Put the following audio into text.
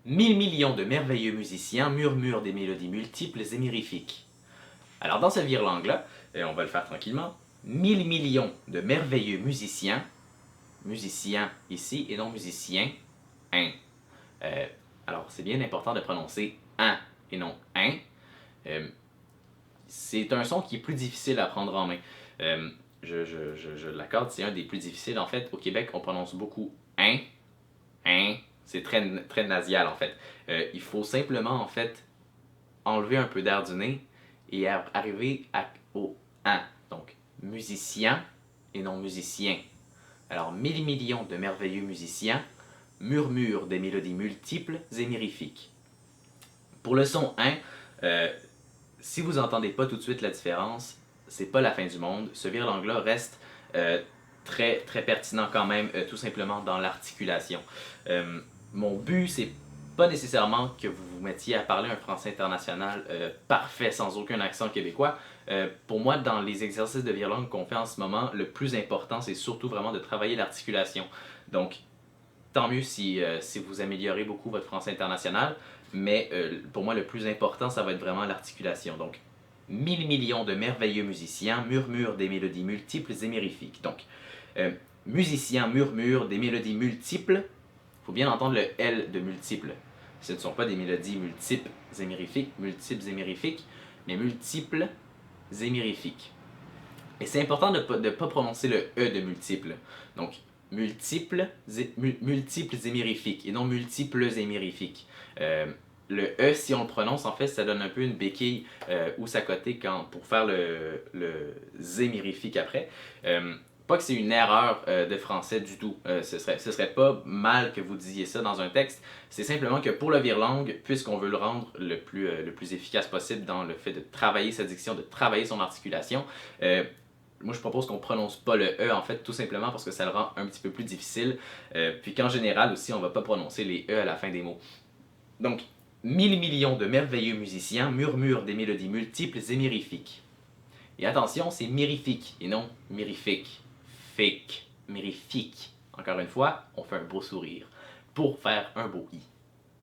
1000 millions de merveilleux musiciens murmurent des mélodies multiples et mirifiques. Alors dans ce vire-langue-là, et on va le faire tranquillement, 1000 millions de merveilleux musiciens, musiciens ici et non musiciens, un. Euh, alors c'est bien important de prononcer un et non un. Euh, c'est un son qui est plus difficile à prendre en main. Euh, je l'accorde, c'est un des plus difficiles. En fait, au Québec, on prononce beaucoup un. C'est très, très nasal en fait. Il faut simplement en fait enlever un peu d'air du nez et arriver au un. Donc, musicien et non musicien. Alors, 1000 millions de merveilleux musiciens murmurent des mélodies multiples et mirifiques. Pour le son 1, si vous n'entendez pas tout de suite la différence, c'est pas la fin du monde. Ce virlangue-là reste très, très pertinent quand même, tout simplement dans l'articulation. Mon but, c'est pas nécessairement que vous vous mettiez à parler un français international parfait, sans aucun accent québécois. Pour moi, dans les exercices de virlangue qu'on fait en ce moment, le plus important, c'est surtout vraiment de travailler l'articulation. Donc, tant mieux si vous améliorez beaucoup votre français international, mais pour moi, le plus important, ça va être vraiment l'articulation. Donc, 1000 millions de merveilleux musiciens murmurent des mélodies multiples et mirifiques. Donc, musiciens murmurent des mélodies multiples. Il faut bien entendre le L de multiples. Ce ne sont pas des mélodies multiples et mirifiques, mais multiples et mirifiques. Et c'est important de ne pas prononcer le E de multiples. Donc, multiples et mirifiques, et non multiples et mirifiques. Le E, si on le prononce, en fait, ça donne un peu une béquille ou sa côté pour faire le zémirifique après. Pas que c'est une erreur de français du tout. Ce serait pas mal que vous disiez ça dans un texte. C'est simplement que pour le virlangue, puisqu'on veut le rendre le plus efficace possible dans le fait de travailler sa diction, de travailler son articulation, moi je propose qu'on prononce pas le E en fait tout simplement parce que ça le rend un petit peu plus difficile. Puis qu'en général aussi on va pas prononcer les E à la fin des mots. Donc, 1000 millions de merveilleux musiciens murmurent des mélodies multiples et mirifiques. Et attention, c'est mirifique et non mirifique. Fake, mirifique. Encore une fois, on fait un beau sourire pour faire un beau I.